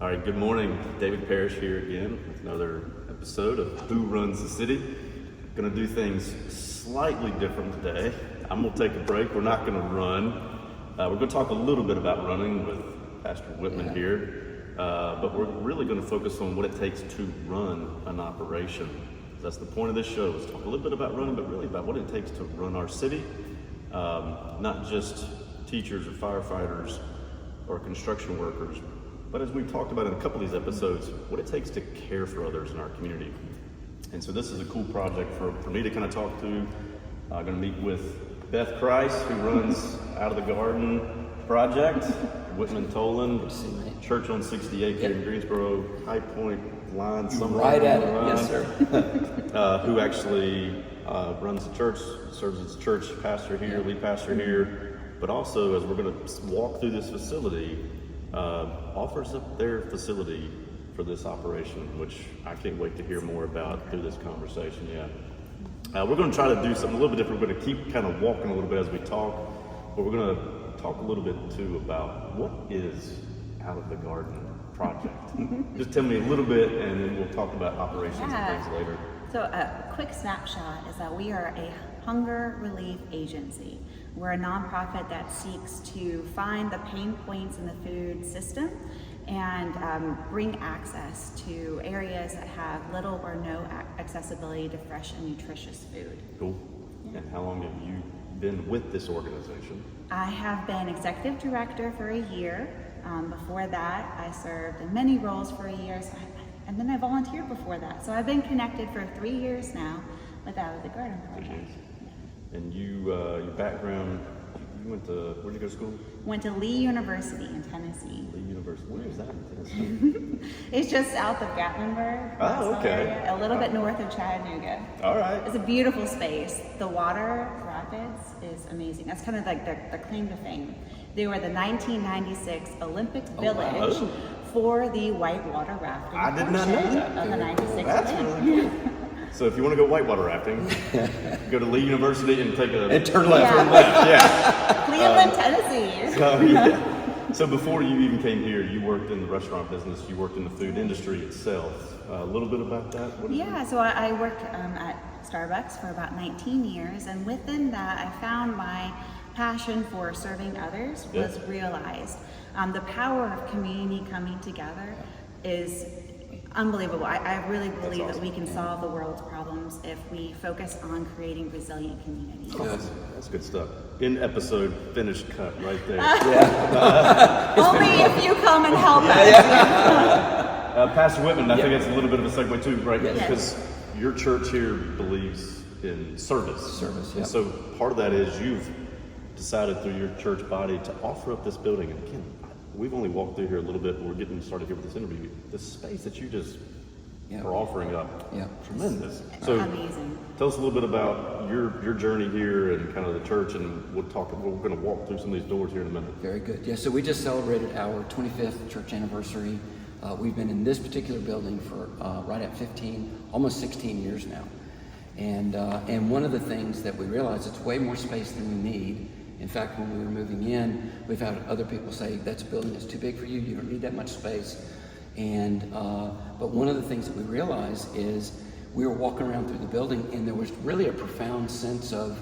All right, good morning. David Parrish here again with another episode of Who Runs the City. Going to do things slightly different today. I'm going to take a break. We're not going to run. We're going to talk a little bit about running with Pastor Whitman here, but we're really going to focus on what it takes to run an operation. That's the point of this show, is talk a little bit about running, but really about what it takes to run our city. Not just teachers or firefighters or construction workers, but as we've talked about in a couple of these episodes, what it takes to care for others in our community. And so this is a cool project for me to kind of talk to. I'm going to meet with Beth, Crise, who runs out of the Garden Project, Whitman, Toland, Church on 68 here in Greensboro, High Point line, somewhere right at it, line, yes sir. who actually runs the church, serves as church pastor here, lead pastor here, but also, as we're going to walk through this facility, offers up their facility for this operation, which I can't wait to hear more about through this conversation. We're going to try to do something a little bit different. We're going to keep kind of walking a little bit as we talk, but we're going to talk a little bit too about what is Out of the Garden Project. Just tell me a little bit, and then we'll talk about operations and things later. So a quick snapshot is that we are a hunger relief agency. We're a nonprofit that seeks to find the pain points in the food system and bring access to areas that have little or no accessibility to fresh and nutritious food. Cool. Yeah. And how long have you been with this organization? I have been executive director for a year. Before that, I served in many roles for a year, and then I volunteered before that. So I've been connected for 3 years now with Out of the Garden Project. And you, your background, you went to, where did you go to school? Went to Lee University in Tennessee. Lee University, where is that in Tennessee? It's just south of Gatlinburg. Oh, okay. Area, a little bit north of Chattanooga. All right. It's a beautiful space. The water rapids is amazing. That's kind of like the claim to fame. They were the 1996 Olympic village for the whitewater rafting. I did not know that. Of the 96 That's Olympics. really cool. So if you want to go whitewater rafting, go to Lee University and take a... And turn left. Turn left, yeah. Cleveland, Tennessee. So before you even came here, you worked in the restaurant business, you worked in the food industry itself. A little bit about that? So I worked at Starbucks for about 19 years, and within that I found my passion for serving others was realized. The power of community coming together is unbelievable. I really believe that we can solve the world's problems if we focus on creating resilient communities. That's good stuff. In episode, finished cut right there. Only if you come and help us. Pastor Whitman, I think it's a little bit of a segue too, right? Yes. Because your church here believes in service. Yeah. And so part of that is you've decided through your church body to offer up this building. And again, we've only walked through here a little bit, but we're getting started here with this interview. The space that you just are offering up, tremendous. So amazing. Tell us a little bit about your journey here and kind of the church, and we're going to walk through some of these doors here in a minute. Very good. Yeah, so we just celebrated our 25th church anniversary. We've been in this particular building for right at 15, almost 16 years now. And one of the things that we realized, it's way more space than we need. In fact, when we were moving in, we've had other people say, that's a building that's too big for you, you don't need that much space. And but one of the things that we realized is we were walking around through the building, and there was really a profound sense of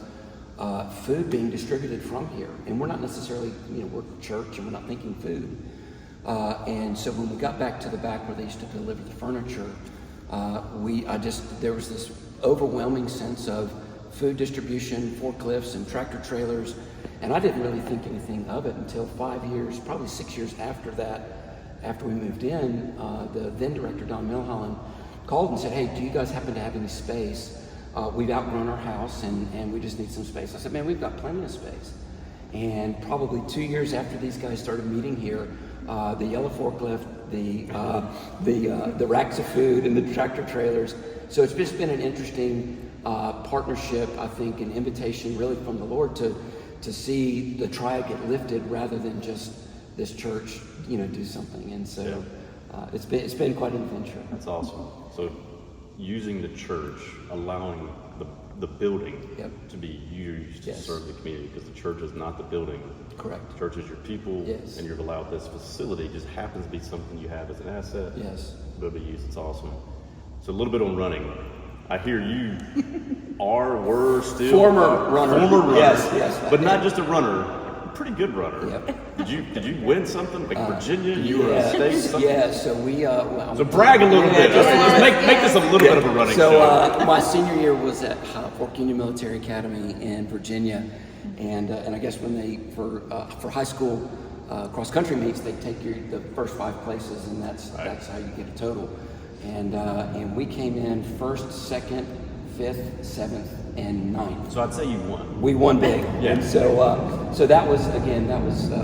food being distributed from here. And we're not necessarily, we're a church and we're not thinking food. And so when we got back to the back where they used to deliver the furniture, there was this overwhelming sense of food distribution, forklifts and tractor trailers. And I didn't really think anything of it until 5 years, probably 6 years after that, after we moved in, the then director, Don Milholland, called and said, hey, do you guys happen to have any space? We've outgrown our house and we just need some space. I said, man, we've got plenty of space. And probably 2 years after these guys started meeting here, the yellow forklift, the racks of food and the tractor trailers. So it's just been an interesting partnership, I think, an invitation really from the Lord to see the triad get lifted rather than just this church, do something. And so it's been quite an adventure. That's awesome. So using the church, allowing the the building Yep. to be used to Yes. serve the community, because the church is not the building. Correct. The church is your people, Yes. and you're allowed this facility. It just happens to be something you have as an asset. Yes. To be used. It's awesome. So a little bit on running. I hear you were still Former runner. Yes. but not just a runner, pretty good runner. Yep. Did you win something like Virginia? You were a state something? Yeah, so we So brag a little bit. Let's make this a little bit of a running So show. my senior year was at Fort Union Military Academy in Virginia, and I guess when they for high school cross country meets, they take the first 5 places, and that's how you get a total. And we came in first, second, 5th, 7th, and 9th. So I'd say you won. We won big. Yeah. And so that was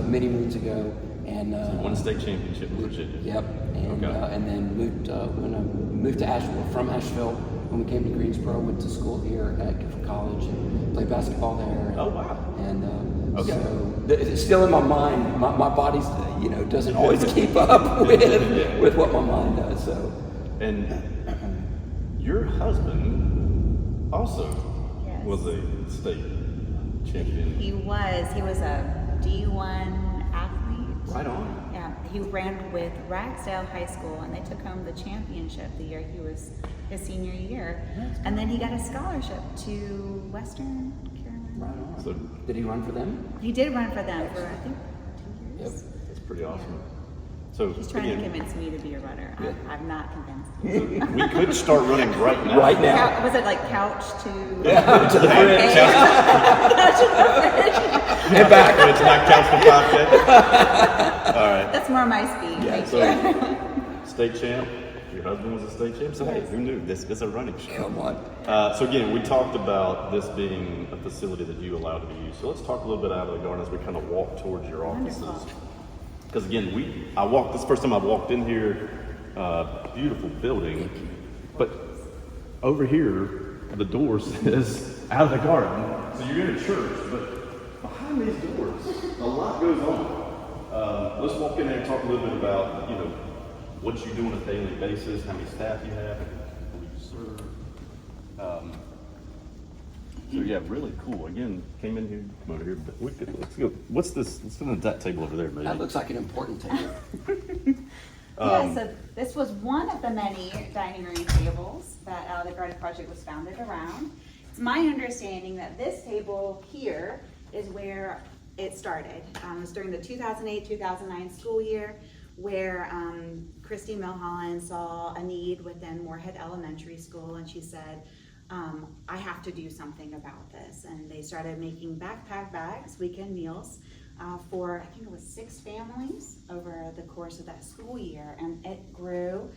many moons ago, and Won a state championship in Virginia. Yep. And Okay. and then moved to Asheville from Asheville. When we came to Greensboro, went to school here at Guilford College and played basketball there. Oh, wow. And Okay. so it's still in my mind. My body's doesn't always keep up with what my mind does. So. And your husband also Yes. was a state champion. He was a D1 athlete. Right on. Yeah, he ran with Ragsdale High School, and they took home the championship the year he was his senior year. And then he got a scholarship to Western Carolina. Right on. So Did he run for them? He did run for them for I think 2 years. that's pretty awesome. So He's trying to again, convince me to be a runner. Yeah. I'm not convinced. we could start running right now. Right now. Was it like couch to? To the fridge. And back. It's not couch to 5K. All right. That's more my speed. Yeah, Thank So you. state champ. Your husband was a state champ. So hey, who knew? This is a running show. Come on. So again, we talked about this being a facility that you allowed to be used. So let's talk a little bit out of the garden as we kind of walk towards your offices. Wonderful. Because again, this is the first time I walked in here, beautiful building, but over here, the door says out of the garden. So you're in a church, but behind these doors, a lot goes on. Let's walk in there and talk a little bit about, what you do on a daily basis, how many staff you have, who you serve. So yeah, really cool. Again, came in here, come over here. Let's go. What's this? Let's sit on that table over there, maybe. That looks like an important table. Yeah, so this was one of the many dining room tables that the Garden Project was founded around. It's my understanding that this table here is where it started. It was during the 2008-2009 school year where Christy Milholland saw a need within Moorhead Elementary School, and she said, I have to do something about this. And they started making backpack bags, weekend meals, for, I think it was 6 families over the course of that school year. And it grew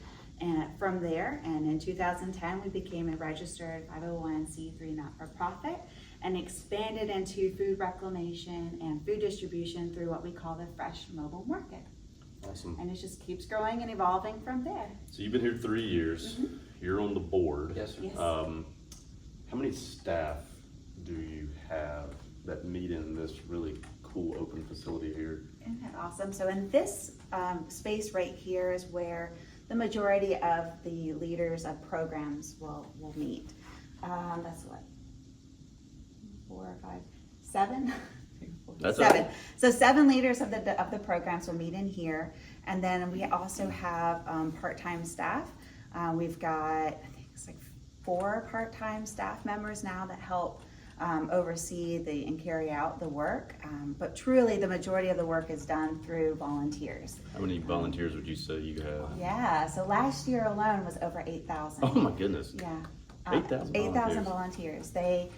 from there. And in 2010, we became a registered 501c3 not-for-profit and expanded into food reclamation and food distribution through what we call the Fresh Mobile Market. Awesome. And it just keeps growing and evolving from there. So you've been here 3 years. Mm-hmm. You're on the board. Yes, sir. Yes. How many staff do you have that meet in this really cool open facility here? Isn't that awesome? So in this space right here is where the majority of the leaders of programs will meet. That's what, 4 or 5, 7? That's 7. all. So 7 leaders of the programs will meet in here, and then we also have part-time staff. We've got, I think it's like 4 part-time staff members now that help oversee and carry out the work. But truly, the majority of the work is done through volunteers. How many volunteers would you say you have? Yeah. So last year alone was over 8,000. Oh my goodness. Yeah. 8,000 8,000 volunteers. volunteers. They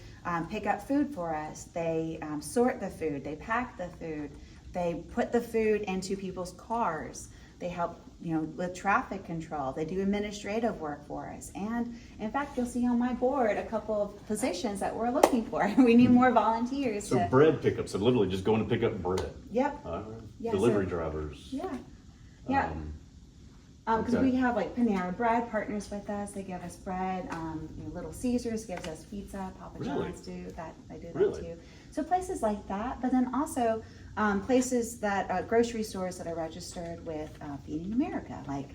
pick up food for us. They sort the food. They pack the food. They put the food into people's cars. They help, with traffic control. They do administrative work for us. And in fact, you'll see on my board a couple of positions that we're looking for. We need more volunteers. So bread pickup. So literally just going to pick up bread. Yep. All right. Yeah, Delivery so- drivers. Yeah. Yeah. Because Okay. we have like Panera Bread partners with us. They give us bread. Little Caesars gives us pizza. Papa Really? John's do that. They do that Really? too. So places like that, but then also places that grocery stores that are registered with Feeding America, like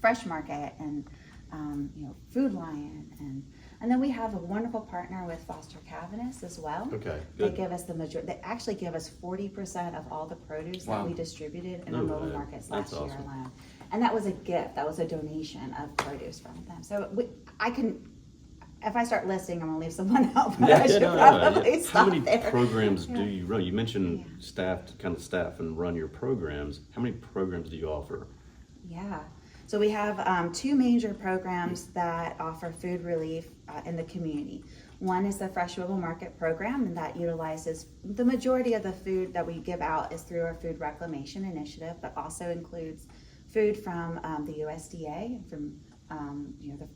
Fresh Market and Food Lion, and And then we have a wonderful partner with Foster Cavaness as well. Okay, They good. give us they actually give us 40% of all the produce that we distributed in our No mobile way. markets That's last year awesome. alone. And that was a gift, that was a donation of produce from them. So if I start listing, I'm gonna leave someone out, but I should probably How stop many there. programs do you run? You mentioned staff and run your programs. How many programs do you offer? Yeah, so we have two major programs that offer food relief in the community. One is the Fresh Mobile Market Program, and that utilizes the majority of the food that we give out is through our food reclamation initiative, but also includes food from the USDA, from the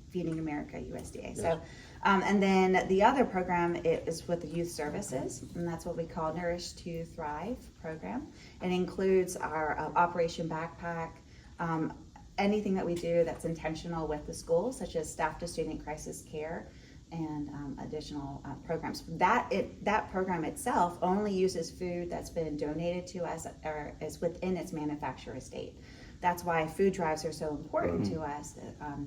Feeding America USDA. So, and then the other program is with the youth services, and that's what we call Nourish to Thrive program. It includes our Operation Backpack, anything that we do that's intentional with the schools, such as staff to student crisis care, and additional programs. That program itself only uses food that's been donated to us or is within its manufacturer estate. That's why food drives are so important to us.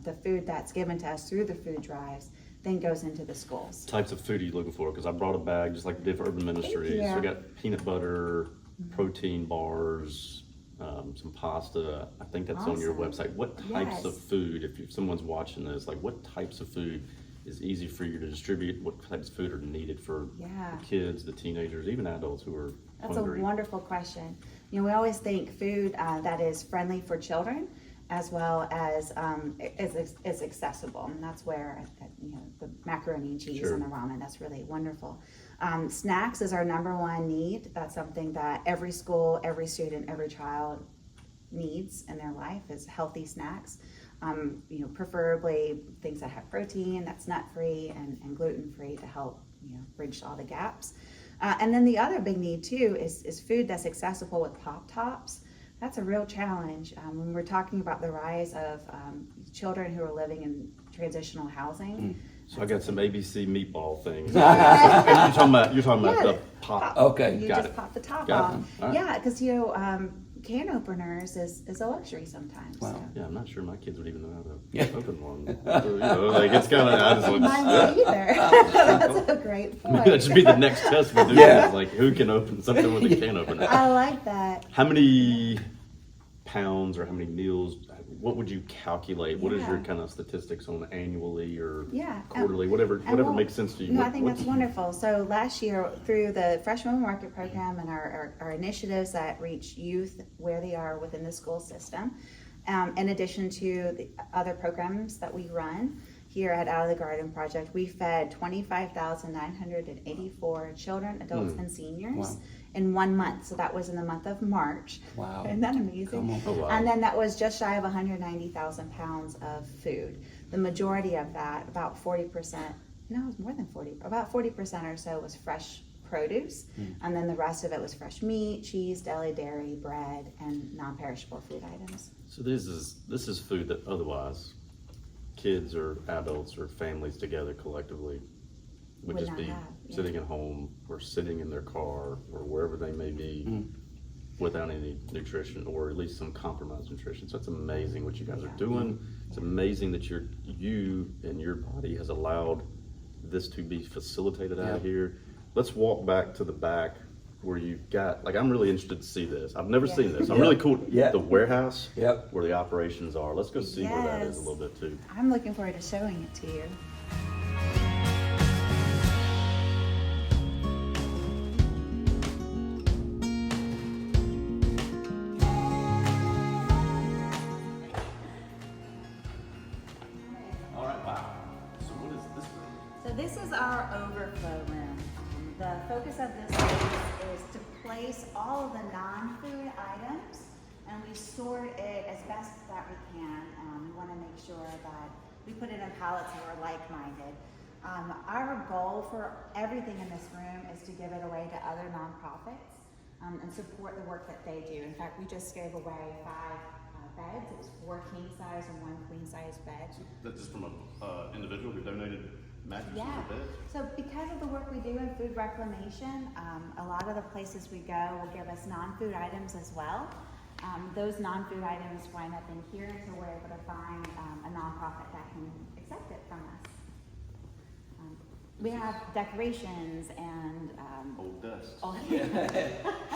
The food that's given to us through the food drives then goes into the schools. Types of food are you looking for? Because I brought a bag just like Div Urban Ministries. So we got peanut butter, protein bars, some pasta. I think that's on your website. What types of food, if someone's watching this, like what types of food is easy for you to distribute? What types of food are needed for the kids, the teenagers, even adults who are hungry? That's a wonderful question. We always think food that is friendly for children as well as is accessible, and that's where the macaroni and cheese and the ramen, that's really wonderful. Snacks is our number one need. That's something that every school, every student, every child needs in their life is healthy snacks. Preferably things that have protein, that's nut-free and gluten-free to help bridge all the gaps. And then the other big need too is food that's accessible with Pop-Tops. That's a real challenge when we're talking about the rise of children who are living in transitional housing. So I got some ABC meatball things. You're talking about the pop. Okay, You got just it. pop the top Got off. it. All right. Yeah, because can openers is a luxury sometimes. Wow. So. Yeah, I'm not sure my kids would even know how to open one. So, it's kind of, I just look. Mine won't either. That's a great point. That should be the next test we do. Yeah. Is like who can open something with a can opener. I like that. How many pounds or how many meals? What would you calculate? What is your kind of statistics on annually or quarterly, whatever makes sense to you? No, I think that's wonderful. So last year, through the Fresh Mobile Market Program and our initiatives that reach youth where they are within the school system, in addition to the other programs that we run here at Out of the Garden Project, we fed 25,984 children, adults, and seniors in 1 month. So that was in the month of March. Wow. Isn't that amazing? Oh, wow. And then that was just shy of 190,000 pounds of food. The majority of that, about 40%, no, it was more than 40, about 40% or so was fresh produce. And then the rest of it was fresh meat, cheese, deli, dairy, bread, and non-perishable food items. So this is food that otherwise kids or adults or families together collectively would just not be have, sitting at home or sitting in their car or wherever they may be without any nutrition or at least some compromised nutrition. So it's amazing what you guys are doing. It's amazing that you and your body has allowed this to be facilitated out here. Let's walk back to the back where you've got, I'm really interested to see this. I've never seen this. I'm really cool. The warehouse where the operations are. Let's go see where that is a little bit too. I'm looking forward to showing it to you. All right, wow. So what is this room? So this is our overflow room. The focus of this space is to place all of the non-food items, and we store it as best that we can. We want to make sure that we put it in pallets that are like-minded. Our goal for everything in this room is to give it away to other nonprofits and support the work that they do. In fact, we just gave away 5 beds. It was 4 king-size and 1 queen-size bed. That's just from an individual who donated mattresses or beds? So because of the work we do in food reclamation, a lot of the places we go will give us non-food items as well. those non-food items wind up in here until we're able to find a nonprofit that can accept it from us. We have decorations and Old dust. Shoes.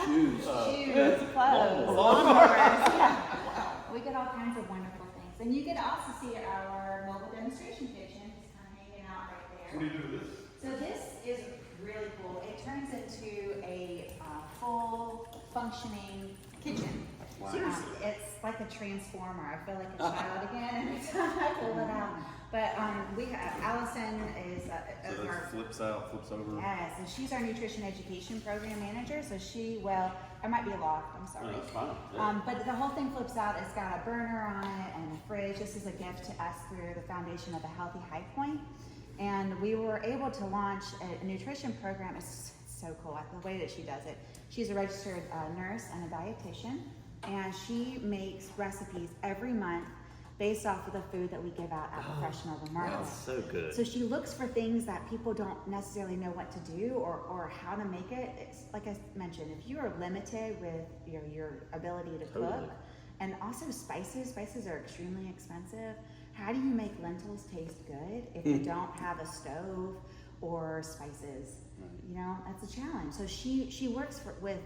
shoes, clothes, lawnmowers. Yeah. We get all kinds of wonderful things. And you get to also see our mobile demonstration kitchen, just kind of hanging out right there. What do you do with this? So this is really cool. It turns into a full functioning kitchen. Wow. Seriously? It's like a transformer. I feel like a child again every time I pull it out. But we have Allison is So our that flips out, flips over. yes, and she's our nutrition education program manager. So I might be locked. I'm sorry. No, that's fine. Yeah. But the whole thing flips out. It's got a burner on it and a fridge. This is a gift to us through the foundation of the Healthy High Point. And we were able to launch a nutrition program. It's so cool, the way that she does it. She's a registered nurse and a dietitian, and she makes recipes every month based off of the food that we give out at professional markets. That's so good. So she looks for things that people don't necessarily know what to do or how to make it. It's like I mentioned, if you are limited with your ability to Totally. cook, and also spices are extremely expensive. How do you make lentils taste good if you don't have a stove or spices? You know, that's a challenge. So she works with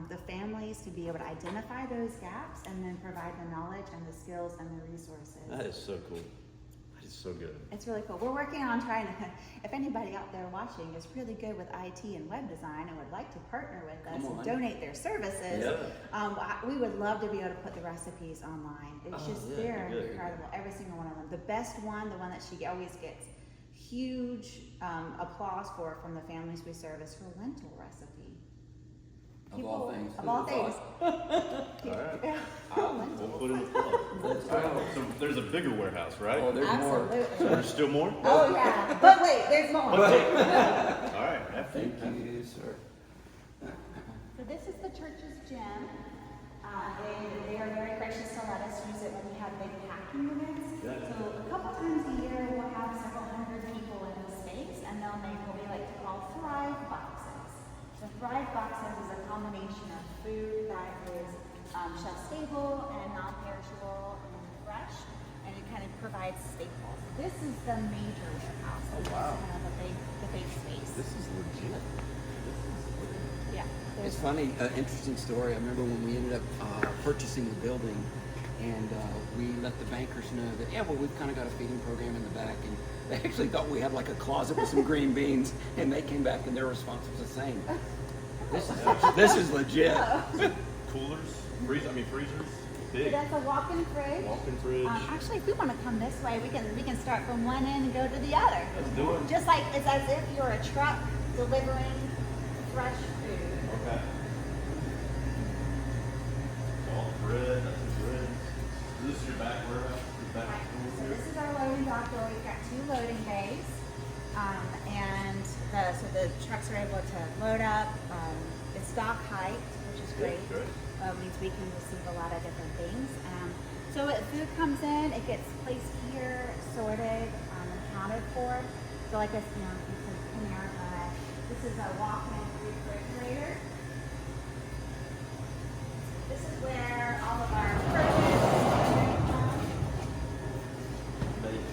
the families to be able to identify those gaps and then provide the knowledge and the skills and the resources. That is so cool. That is so good. It's really cool. We're working on trying to, if anybody out there watching is really good with IT and web design and would like to partner with us and donate their services, we would love to be able to put the recipes online. It's they're incredible, every single one of them. The best one, the one that she always gets huge applause for from the families we serve is her lentil recipe. Of all things. Of all things. All right. We'll put in the plug. So there's a bigger warehouse, right? Oh, there's more. Absolutely. So there's still more? Oh yeah, but wait, there's more. All right. Thank you, sir. So this is the church's gym. They are very gracious to let us use it when we have big packing events. Yeah. So a couple times a year we'll have several hundred people in the space, and they'll make what we like to call Thrive boxes. The Thrive boxes is a combination of food that is shelf-stable and non-perishable and fresh, and it kind of provides staples. This is the major warehouse. Oh, wow. This is kind of the big space. This is legit. Yeah. It's funny, interesting story. I remember when we ended up purchasing the building, and we let the bankers know that, we've kind of got a feeding program in the back, and they actually thought we had like a closet with some green beans, and they came back and their response was the same. This is legit. Coolers, freezers, So big that's a walk-in fridge. walk-in fridge. Actually, if we want to come this way, we can start from one end and go to the other. Let's do it. Just like it's as if you're a truck delivering fresh food. Okay. All the bread, that's the bread. This is your back warehouse? Your back Right. store So here? this is our loading dock door. We've got 2 loading bays, and so the trucks are able to load up. It's dock height, which is great. Great. Means we can receive a lot of different things. So if food comes in, it gets placed here, sorted, and accounted for. So like this, you can come here. This is a walk-in refrigerator. This is where all of our produce Amazing.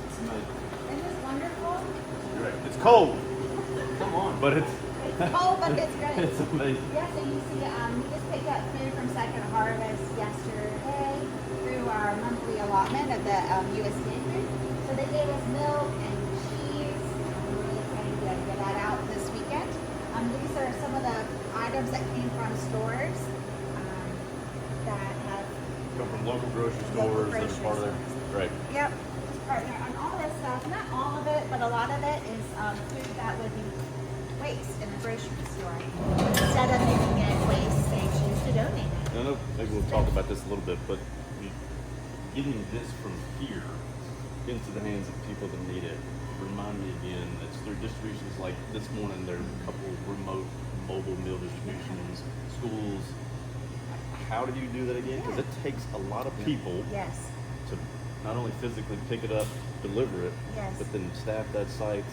It's amazing. Isn't this wonderful? You're right. It's cold. Come on. But it's It's cold, but it's great. it's amazing. Yes, and you see, we just picked up food from Second Harvest yesterday through our monthly allotment of the USDA food. So they gave us milk and cheese. I'm really excited to get that out this weekend. These are some of the items that came from stores that have. Come from local grocery Local stores. That's grocery part of their. stores. Right. Yep, partner on all this stuff. Not all of it, but a lot of it is food that would be waste in the grocery store. Instead of making it waste, they choose to donate it. No, maybe we'll talk about this a little bit, but getting this from here into the hands of people that need it, remind me again, it's through distributions like this morning, there's a couple remote mobile meal distributions, schools. How do you do that again? Because it takes a lot of people Yes. to not only physically pick it up, deliver it, Yes. but then staff that site.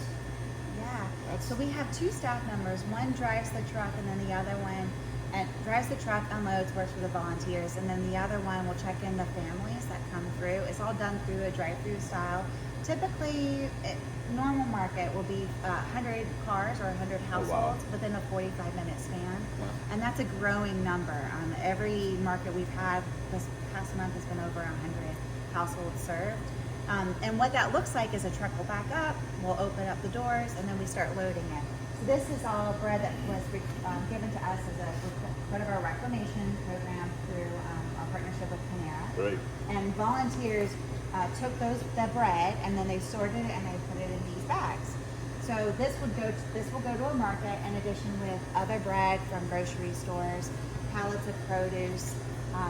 Yeah. So we have 2 staff members. One drives the truck, and then the other one and drives the truck, unloads, works with the volunteers, and then the other one will check in the families that come through. It's all done through a drive-through style. Typically, normal market will be 100 cars or 100 households within a 45-minute span, and that's a growing number. Every market we've had this past month has been over 100 households served. And what that looks like is a truck will back up, we'll open up the doors, and then we start loading it. So this is all bread that was given to us as a part of our reclamation program through our partnership with Panera. Great. And volunteers took the bread and then they sorted it and they put it in these bags. So this will go to a market in addition with other bread from grocery stores, pallets of produce,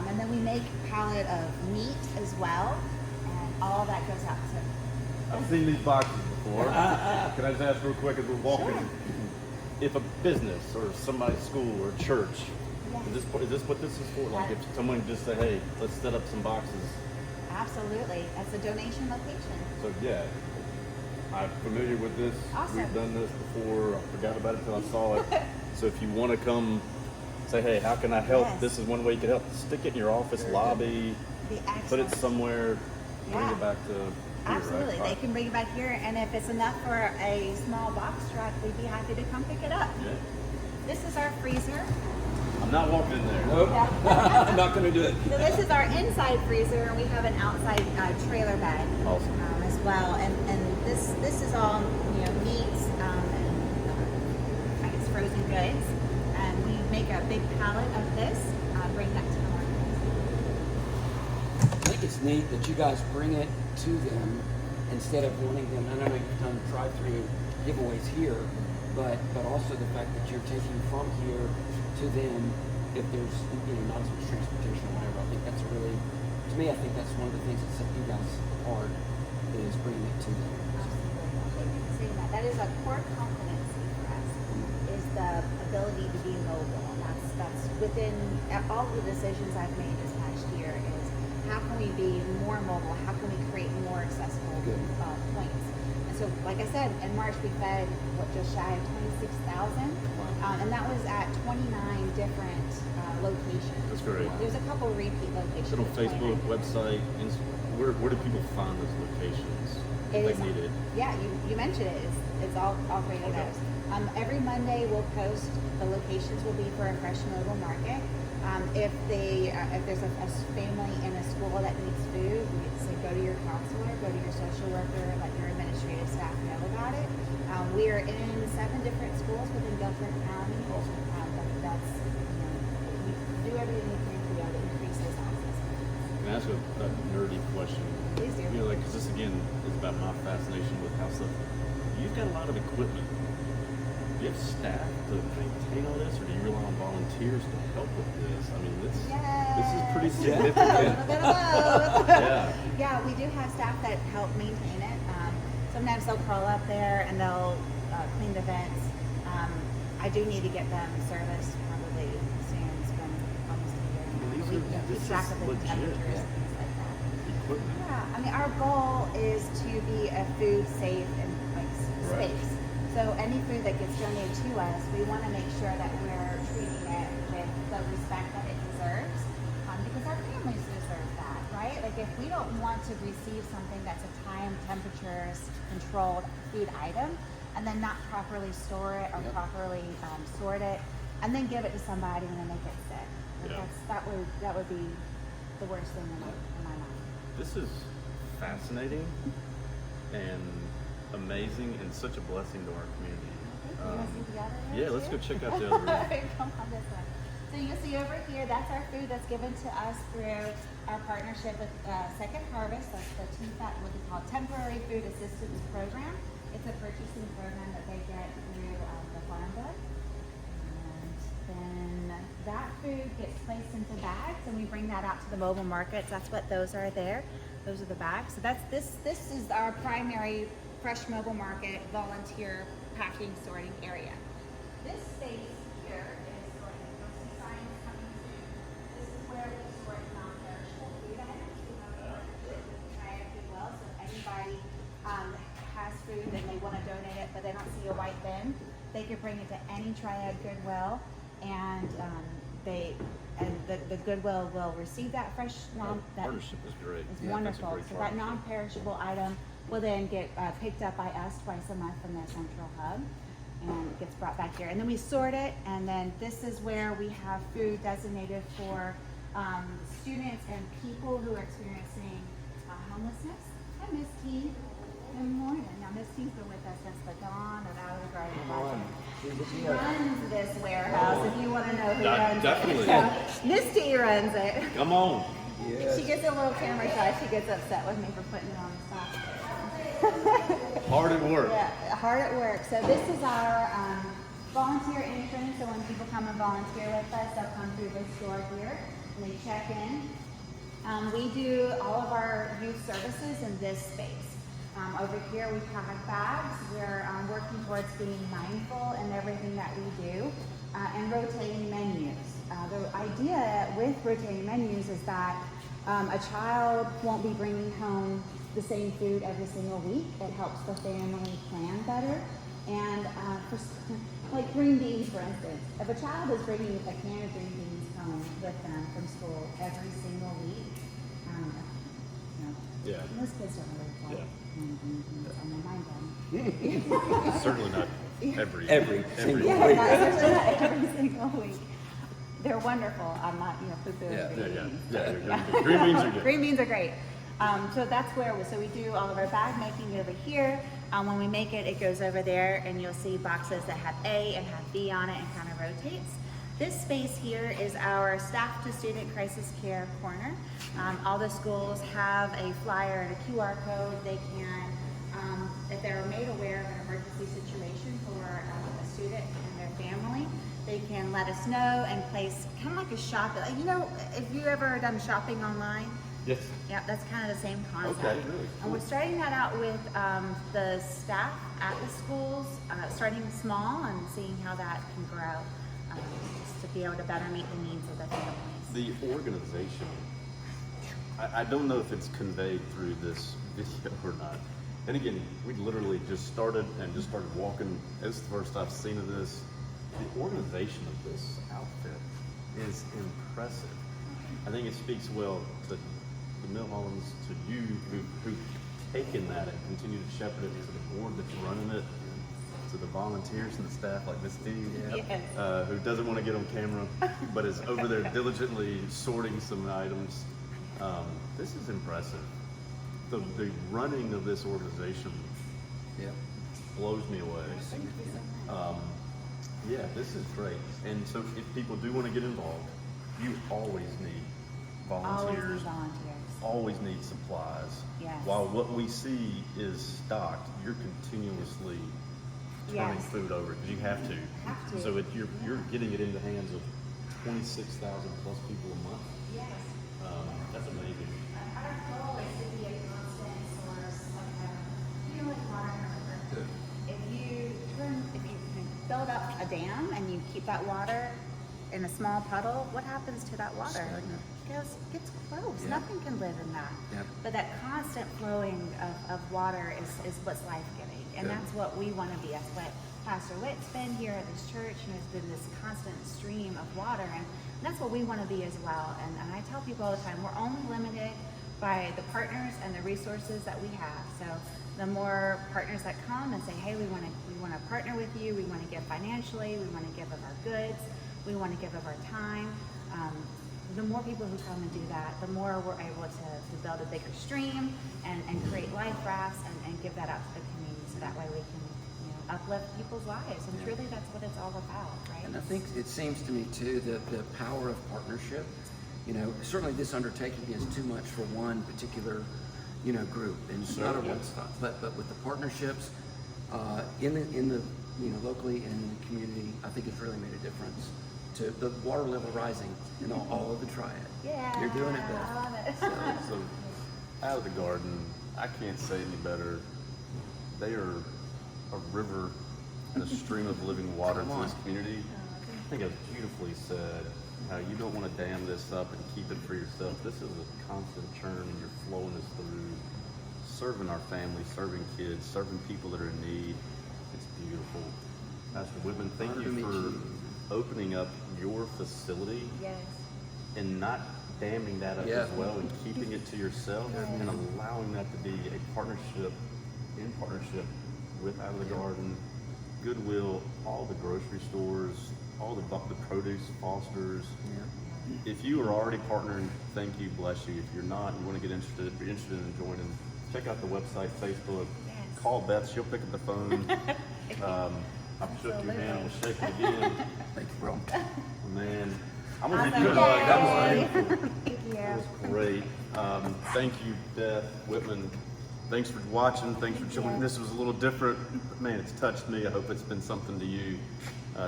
and then we make a pallet of meat as well, and all that goes out to. I've seen these boxes before. Can I just ask real quick as we're walking? Sure. If a business or somebody's school or church, Yes. is this what this is for? Like if someone just say, hey, let's set up some boxes. Absolutely, that's a donation location. So yeah, I'm familiar with this. Awesome. We've done this before. I forgot about it until I saw it. So if you want to come say, hey, how can I help? Yes. This is one way you can help. Stick it in your office lobby. Be Put it excellent. somewhere. Bring Yeah. it back to here, Absolutely, right? they can bring it back here, and if it's enough for a small box truck, we'd be happy to come pick it up. Yeah. This is our freezer. I'm not walking in there. Nope. I'm not going to do it. So this is our inside freezer, and we have an outside trailer bed Awesome. as well. And this is all meats and I guess frozen goods. And we make a big pallet of this, bring that to the market. I think it's neat that you guys bring it to them instead of wanting them. And I know you've done drive-through giveaways here, but also the fact that you're taking from here to them if there's not as much transportation or whatever. I think that's really, to me, I think that's one of the things that set you guys apart is bringing it to them. Absolutely. That is a core competency for us, is the ability to be mobile. And that's within all the decisions I've made this past year is how can we be more mobile? How can we create more accessible points? And so, like I said, in March we fed just shy of 26,000, and that was at 29 different locations. That's great. There's a couple repeat locations. Is it on at Facebook, 29. website, where do people find those locations if It is, they need it? yeah, you mentioned it. It's all three of Okay. those. Every Monday we'll post the locations will be for a fresh mobile market. If there's a family in a school that needs food, we say go to your counselor, go to your social worker, let your administrative staff know about it. We are in 7 different schools within Guilford County. That's we do everything we can to be able to increase those access. Can I ask a nerdy question? Please do. Because this again is about my fascination with how stuff. You've got a lot of equipment. Do you have staff to maintain all this, or do you rely on volunteers to help with this? I mean, this is pretty A significant. little bit of both. Yeah. Yeah, we do have staff that help maintain it. Sometimes they'll crawl up there and they'll clean the vents. I do need to get them serviced probably soon. It's been almost a year now. These We are- keep this track is of the legit. temperatures and things like that. Equipment. Yeah, I mean, our goal is to be a food safe and Right. space. So any food that gets donated to us, we want to make sure that we're treating it with the respect that it deserves, because our families deserve that, right? Like if we don't want to receive something that's a time, temperatures controlled food item, and then not properly store it or properly sort it, and then give it to somebody and then they get sick. Like that would be the worst thing in my mind. This is fascinating and amazing and such a blessing to our community. You want to see the other room Yeah, let's too? go check out the other room. Come on this way. So you see over here, that's our food that's given to us through our partnership with Second Harvest. That's the what they call Temporary Food Assistance Program. It's a purchasing program that they get through the Farm Bill. And then that food gets placed into bags, and we bring that out to the mobile markets. That's what those are there. Those are the bags. So that's this is our primary fresh mobile market volunteer packing sorting area. This space here is sorting. You'll see signs coming soon. This is where we sort non-perishable food items. We have a triad as well. So if anybody has food and they want to donate it, but they don't see a white bin, they could bring it to any Triad Goodwill and the Goodwill will receive that fresh that Partnership is great. is Yeah, that's a wonderful. great So that partnership. non-perishable item will then get picked up by us twice a month from their central hub, and it gets brought back here. And then we sort it, and then this is where we have food designated for students and people who are experiencing homelessness. Hi, Miss T. Good morning. Now, Miss T's been with us since the dawn of Out of the Garden Project. She runs this warehouse, if you want to know who runs Definitely. it. So, Miss T runs it. Come on. She gets a little camera shy. She gets upset with me for putting it on the spot. Hard at work. Yeah, hard at work. So this is our volunteer entrance. So when people come and volunteer with us, they'll come through this door here and they check in. We do all of our youth services in this space. Over here we pack bags. We're working towards being mindful in everything that we do, and rotating menus. The idea with rotating menus is that a child won't be bringing home the same food every single week. It helps the family plan better. And like green beans, for instance, if a child is bringing a can of green beans home with them from school every single week, Yeah. most kids don't really like Yeah. green beans on their mind then. Certainly not every single Yeah, week. especially not every single week. They're wonderful. I'm not, poo-pooing Yeah. green Yeah, beans. yeah. Green beans are good. Green beans are great. So that's where we do all of our bag making over here. When we make it, it goes over there, and you'll see boxes that have A and have B on it, and kind of rotates. This space here is our staff to student crisis care corner. All the schools have a flyer and a QR code. They can, if they're made aware of an emergency situation for a student and their family, they can let us know and place kind of like a shop. If you ever done shopping online? Yes. Yeah, that's kind of the same concept. Okay, really And we're starting that out with the staff at the schools, starting small and seeing how that can grow, just to be able to better meet the needs of the families. The organization, I don't know if it's conveyed through this video or not. And again, we literally just started walking. It's the first I've seen of this. The organization of this outfit is impressive. I think it speaks well to the Milhollands, to you who've taken that and continue to shepherd it, to the board that's running it, to the volunteers and the staff like Miss T, Yes. who doesn't want to get on camera, but is over there diligently sorting some items. This is impressive. The running of this organization blows me away. Yeah, this is great. And so if people do want to get involved, you always need volunteers. Always need supplies. Yes. While what we see is stocked, you're continuously turning Yes. food over because you have to. Have to. So you're getting it in the hands of 26,000 plus people a month. Yes. That's amazing. Our goal is to be a constant source of water. If you build up a dam and you keep that water in a small puddle, what happens to that water? Stagnant. It gets gross. Yeah. Nothing can live in that. Yep. But that constant flowing of water is what's life-giving. And Good. that's what we want to be. That's what Pastor Witt's been here at this church, and there's been this constant stream of water. And that's what we want to be as well. And I tell people all the time, we're only limited by the partners and the resources that we have. So the more partners that come and say, hey, we want to partner with you, we want to give financially, we want to give of our goods, we want to give of our time. The more people who come and do that, the more we're able to build a bigger stream and create life rafts and give that out to the community, so that way we can uplift people's lives. And truly that's what it's all about, right? And I think it seems to me too that the power of partnership, certainly this undertaking is too much for one particular, group, and it's not a one stop. But with the partnerships in the locally and in the community, I think it's really made a difference to the water level rising in all of the triad. Yeah, You're doing it, Beth. I love it. So out of the garden, I can't say any better. They are a river and a stream of living water Come to on. this community. I think it's beautifully said how you don't want to dam this up and keep it for yourself. This is a constant churn, and you're flowing this through, serving our families, serving kids, serving people that are in need. It's beautiful. Pastor Whitman, thank Honored you to meet for you. opening up your facility Yes. and not damming that up Yeah. as well and keeping it to yourself and allowing that to be a partnership with Out of the Garden, Goodwill, all the grocery stores, all the produce, Foster's. Yeah. If you are already partnering, thank you, bless you. If you're not, you want to get interested, if you're interested in joining, check out the website, Facebook, Yes. call Beth, she'll pick up the phone. I've shook your hand, we'll shake it again. Thank you, bro. Man, I'm gonna give you a Awesome. hug. That was Yay. beautiful. Thank you. That was great. Thank you, Beth, Whitman. Thanks for watching. Thanks for joining. This was a little different, but man, it's touched me. I hope it's been something to you.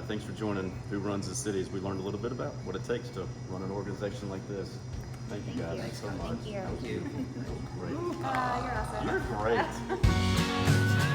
Thanks for joining Who Runs the City as we learned a little bit about what it takes to run an organization like this. Thank you guys so much. Thank you. Thank you. Great. You're awesome. You're great.